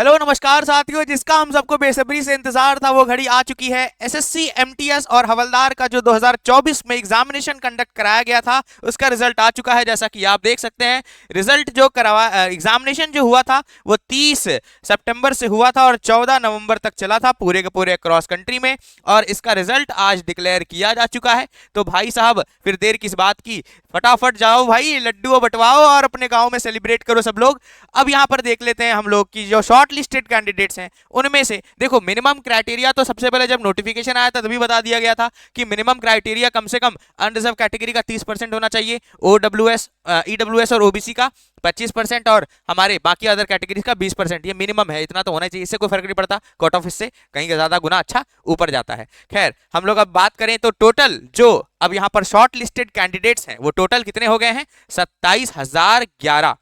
Hello नमस्कार साथियों, जिसका हम सबको बेसब्री से इंतजार था वो घड़ी आ चुकी है। एसएससी एमटीएस और हवलदार का जो 2024 में एग्जामिनेशन कंडक्ट कराया गया था उसका रिजल्ट आ चुका है। जैसा कि आप देख सकते हैं, रिजल्ट जो करवा एग्जामिनेशन जो हुआ था वो 30 सितंबर से हुआ था और 14 नवंबर तक चला था पूरे के पूरे क्रॉस कंट्री में। और इसका रिजल्ट आज डिक्लेयर किया जा चुका है। तो भाई साहब, फिर देर किस बात की, फटाफट जाओ भाई, लड्डू बंटवाओ और अपने गांव में सेलिब्रेट करो सब लोग। अब यहाँ पर देख लेते हैं हम लोग की जो शॉर्ट लिस्टेड कैंडिडेट्स हैं उनमें से देखो, मिनिमम क्राइटेरिया तो सबसे पहले जब नोटिफिकेशन आया था तभी बता दिया गया था कि मिनिमम क्राइटेरिया कम से कम अनरिजर्व कैटेगरी का 30% होना चाहिए, ओडब्ल्यूएस ईडब्ल्यूएस और ओबीसी का 25% और हमारे बाकी अदर कैटेगरीज का 20%। ये मिनिमम है, इतना तो होना चाहिए, इससे कोई फर्क नहीं पड़ता, कट ऑफ इससे कहीं ज्यादा गुना अच्छा ऊपर जाता है। खैर, हम लोग अब बात करें तो टोटल जो अब यहाँ पर शॉर्ट लिस्टेड कैंडिडेट्स हैं वो टोटल कितने हो गए हैं, 27,011।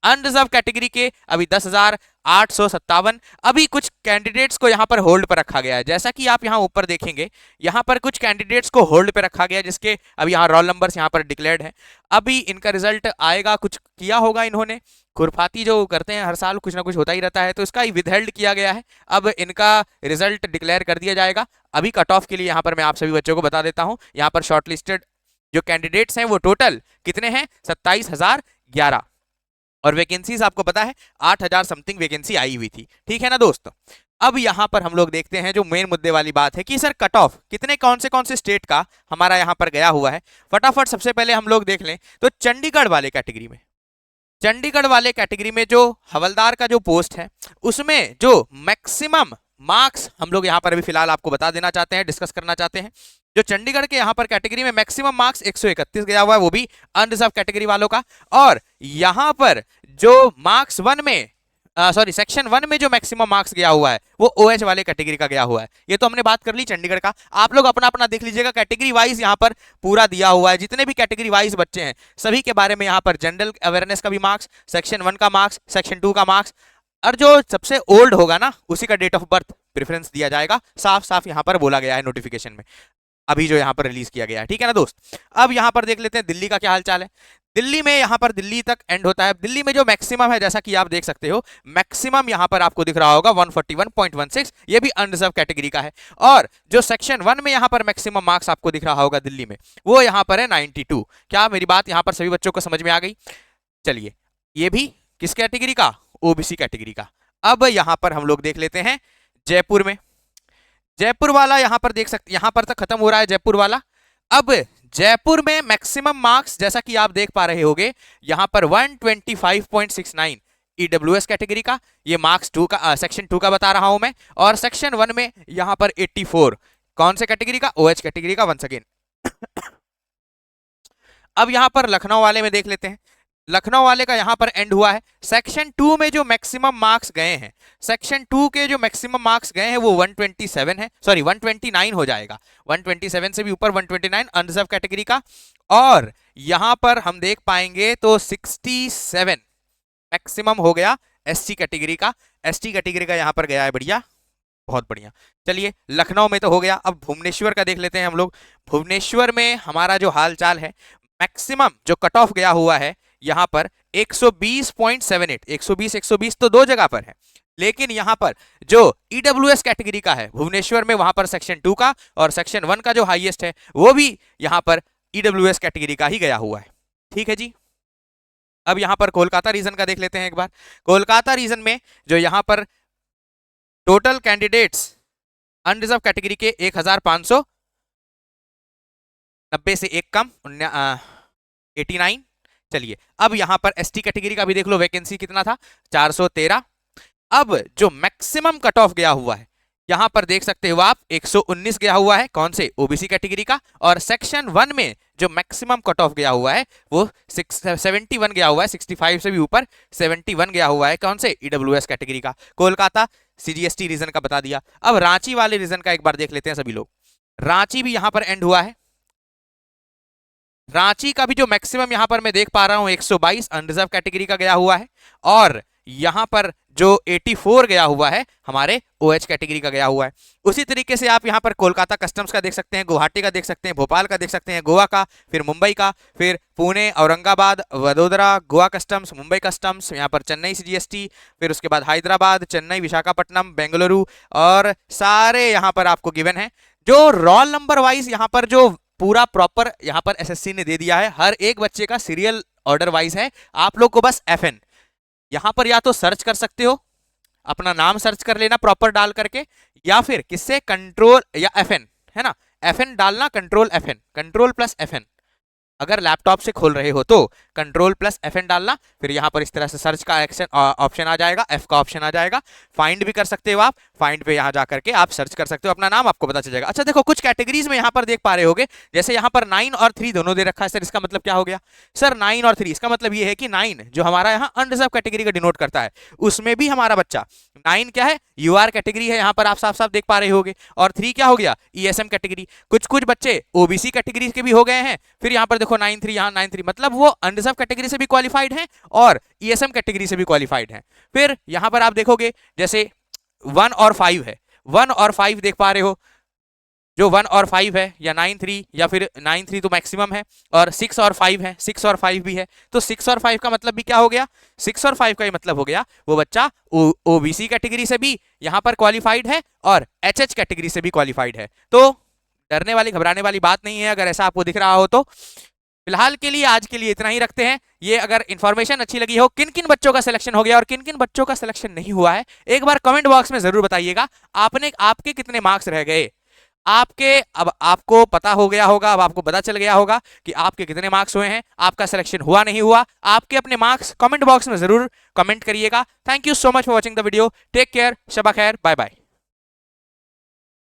अनरिजर्व कैटेगरी के अभी 10,857। अभी कुछ कैंडिडेट्स को यहां पर होल्ड पर रखा गया है, जैसा कि आप यहां ऊपर देखेंगे, यहां पर कुछ कैंडिडेट्स को होल्ड पर रखा गया जिसके अभी यहां रोल नंबर्स यहां पर डिक्लेयर्ड है। अभी इनका रिजल्ट आएगा, कुछ किया होगा इन्होंने, खुरफाती जो करते हैं हर साल कुछ ना कुछ होता ही रहता है, तो इसका विदहेल्ड किया गया है। अब इनका रिजल्ट डिक्लेयर कर दिया जाएगा। अभी कट ऑफ के लिए यहां पर मैं आप सभी बच्चों को बता देता हूं, यहां पर शॉर्टलिस्टेड जो कैंडिडेट्स हैं वो टोटल कितने हैं, 27,011। और वैकेंसीज आपको पता है 8,000 समथिंग वैकेंसी आई हुई थी। ठीक है ना दोस्तों। अब यहां पर हम लोग देखते हैं जो मेन मुद्दे वाली बात है कि सर कट ऑफ कितने कौन से स्टेट का हमारा यहां पर गया हुआ है। फटाफट सबसे पहले हम लोग देख लें तो चंडीगढ़ वाले कैटेगरी में, चंडीगढ़ वाले कैटेगरी में जो हवलदार का जो पोस्ट है उसमें जो मैक्सिमम मार्क्स हम लोग यहां पर अभी फिलहाल आपको बता देना चाहते हैं, डिस्कस करना चाहते हैं। जो चंडीगढ़ के यहां पर कैटेगरी में मैक्सिमम मार्क्स 131 गया हुआ है, वो भी अनरिजर्व कैटेगरी वालों का। और यहां पर जो मार्क्स वन में सेक्शन वन में जो मैक्सिमम मार्क्स गया हुआ है वो ओएच वाले कैटेगरी का गया हुआ है। ये तो हमने बात कर ली चंडीगढ़ का। आप लोग अपना अपना देख लीजिएगा, कैटेगरी वाइज यहाँ पर पूरा दिया हुआ है, जितने भी कैटेगरी वाइज बच्चे हैं सभी के बारे में यहाँ पर जनरल अवेयरनेस का भी मार्क्स, सेक्शन वन का मार्क्स, सेक्शन टू का मार्क्स, और जो सबसे ओल्ड होगा ना उसी का डेट ऑफ बर्थ प्रेफरेंस दिया जाएगा। साफ साफ यहाँ पर बोला गया है नोटिफिकेशन में, अभी जो यहाँ पर रिलीज किया गया है। ठीक है ना दोस्त। अब यहाँ पर देख लेते हैं दिल्ली का क्या हाल चाल है। दिल्ली में यहाँ पर दिल्ली तक एंड होता है। दिल्ली में जो मैक्सिमम है, जैसा कि आप देख सकते हो, मैक्सिमम यहाँ पर आपको दिख रहा होगा 141.16, ये भी अनरिजर्व कैटेगरी का है। और जो सेक्शन वन में यहाँ पर मैक्सिमम मार्क्स आपको दिख रहा होगा दिल्ली में, वो यहाँ पर है 92। क्या मेरी बात यहाँ पर सभी बच्चों को समझ में आ गई? चलिए, ये भी किस कैटेगरी का, ओबीसी कैटेगरी का। अब यहाँ पर हम लोग देख लेते हैं जयपुर में, जयपुर वाला यहाँ पर देख सकते, यहाँ पर तक खत्म हो रहा है जयपुर वाला। अब जयपुर में मैक्सिमम मार्क्स जैसा कि आप देख पा रहे होंगे यहाँ पर 125.69 ईडब्ल्यूएस कैटेगरी का, ये मार्क्स टू का सेक्शन टू का बता रहा हूं मैं। और सेक्शन वन में यहाँ पर 84, कौन से कैटेगरी का, ओएच कैटेगरी का वंस अगेन। अब यहाँ पर लखनऊ वाले में देख लेते हैं, लखनऊ वाले का यहां पर एंड हुआ है। सेक्शन टू में जो मैक्सिमम मार्क्स गए हैं, सेक्शन टू के जो मैक्सिमम मार्क्स गए हैं वो 127 है, सॉरी 129 हो जाएगा, 127 से भी ऊपर 129 अनरिजर्व कैटेगरी का। और यहां पर हम देख पाएंगे तो 67 मैक्सिमम हो गया एससी कैटेगरी का, एसटी कैटेगरी का यहां पर गया है। बढ़िया, बहुत बढ़िया। चलिए, लखनऊ में तो हो गया। अब भुवनेश्वर का देख लेते हैं हम लोग। भुवनेश्वर में हमारा जो हाल चाल है, मैक्सिमम जो कट ऑफ गया हुआ है यहां पर 120.78, 120 तो दो जगह पर है, लेकिन यहां पर जो ईडब्ल्यूएस कैटेगरी का है भुवनेश्वर में, वहां पर सेक्शन टू का और सेक्शन वन का जो हाईएस्ट है वो भी यहां पर ईडब्ल्यूएस कैटेगरी का ही गया हुआ है। ठीक है जी। अब यहां पर कोलकाता रीजन का देख लेते हैं एक बार। कोलकाता रीजन में जो यहां पर टोटल कैंडिडेट्स अनरिजर्व कैटेगरी के 1,590 से एक कम 89। चलिए, अब यहां पर एसटी कैटेगरी का भी देख लो, वैकेंसी कितना था, 413। अब जो मैक्सिमम कट ऑफ गया हुआ है यहां पर देख सकते हो आप 119 गया हुआ है, कौन से, ओबीसी कैटेगरी का। और सेक्शन वन में जो मैक्सिमम कट ऑफ गया हुआ है वो 71 गया हुआ है, 65 से भी ऊपर 71 गया हुआ है, कौन से, ईडब्ल्यूएस कैटेगरी का। कोलकाता सीजीएसटी रीजन का बता दिया। अब रांची वाले रीजन का एक बार देख लेते हैं सभी लोग। रांची भी यहां पर एंड हुआ है। रांची का भी जो मैक्सिमम यहां पर मैं देख पा रहा हूं 122 अनरिजर्व कैटेगरी का गया हुआ है। और यहाँ पर जो 84 गया हुआ है हमारे OH कैटेगरी का गया हुआ है। उसी तरीके से आप यहाँ पर कोलकाता कस्टम्स का देख सकते हैं, गुवाहाटी का देख सकते हैं, भोपाल का देख सकते हैं, गोवा का, फिर मुंबई का, फिर पुणे, औरंगाबाद, वडोदरा, गोवा कस्टम्स, मुंबई कस्टम्स, यहाँ पर चेन्नई GST, फिर उसके बाद हैदराबाद, चेन्नई, विशाखापट्टनम, बेंगलुरु, और सारे यहाँ पर आपको गिवन है। जो रोल नंबर वाइज यहाँ पर जो पूरा प्रॉपर यहाँ पर SSC ने दे दिया है, हर एक बच्चे का सीरियल ऑर्डर वाइज है। आप लोग को बस FN यहां पर या तो सर्च कर सकते हो, अपना नाम सर्च कर लेना प्रॉपर डाल करके, या फिर किससे कंट्रोल या FN, है ना, FN डालना, कंट्रोल प्लस FN। अगर लैपटॉप से खोल रहे हो तो कंट्रोल प्लस FN डालना, फिर यहाँ पर इस तरह से सर्च का ऑप्शन आ जाएगा, F का ऑप्शन आ जाएगा। फाइंड भी कर सकते हो आप, फाइंड पे यहाँ जा करके आप सर्च कर सकते हो, अपना नाम आपको पता चल जाएगा। अच्छा देखो, कुछ कैटेगरीज में यहाँ पर देख पा रहे होगे, जैसे यहाँ पर 9 और 3 दोनों दे रखा है। सर इसका मतलब क्या हो गया? सर 9 और 3 इसका मतलब ये है कि 9 जो हमारा यहाँ अनरिजर्व कैटेगरी का डिनोट करता है, उसमें भी हमारा बच्चा 9 क्या है, UR कैटेगरी है, यहाँ पर आप साफ साफ देख पा रहे होगे। और 3 क्या हो गया, ESM कैटेगरी। कुछ कुछ बच्चे OBC कैटेगरी के भी हो गए हैं, फिर यहाँ पर देखो 9-3, यहाँ 9-3, मतलब वो अनरिजर्व कैटेगरी से भी क्वालिफाइड हैं और ESM कैटेगरी से भी क्वालिफाइड हैं। फिर यहाँ पर आप देखोगे जैसे 1 और 5 है, 1 और 5 देख पा रहे हो, जो 1 और 5 है, या 9-3, या फिर 9-3 तो मैक्सिमम है, और 6 और 5 है, 6 और 5 भी है। तो 6 और 5 का मतलब भी क्या हो गया, 6 और 5 का ही मतलब हो गया वो बच्चा OBC कैटेगरी से भी यहाँ पर क्वालिफाइड है और HH कैटेगरी से भी क्वालिफाइड है। तो डरने वाली घबराने वाली बात नहीं है अगर ऐसा आपको दिख रहा हो तो। फिलहाल के लिए आज के लिए इतना ही रखते हैं। ये अगर इन्फॉर्मेशन अच्छी लगी हो, किन किन बच्चों का सिलेक्शन हो गया और किन किन बच्चों का सिलेक्शन नहीं हुआ है, एक बार कमेंट बॉक्स में जरूर बताइएगा। आपके कितने मार्क्स रह गए आपके, अब आपको पता हो गया होगा, अब आपको पता चल गया होगा कि आपके कितने मार्क्स हुए हैं, आपका सिलेक्शन हुआ नहीं हुआ। आपके अपने मार्क्स कमेंट बॉक्स में जरूर कमेंट करिएगा। Thank you so much for watching the video. Take care, शबा खैर, बाय बाय।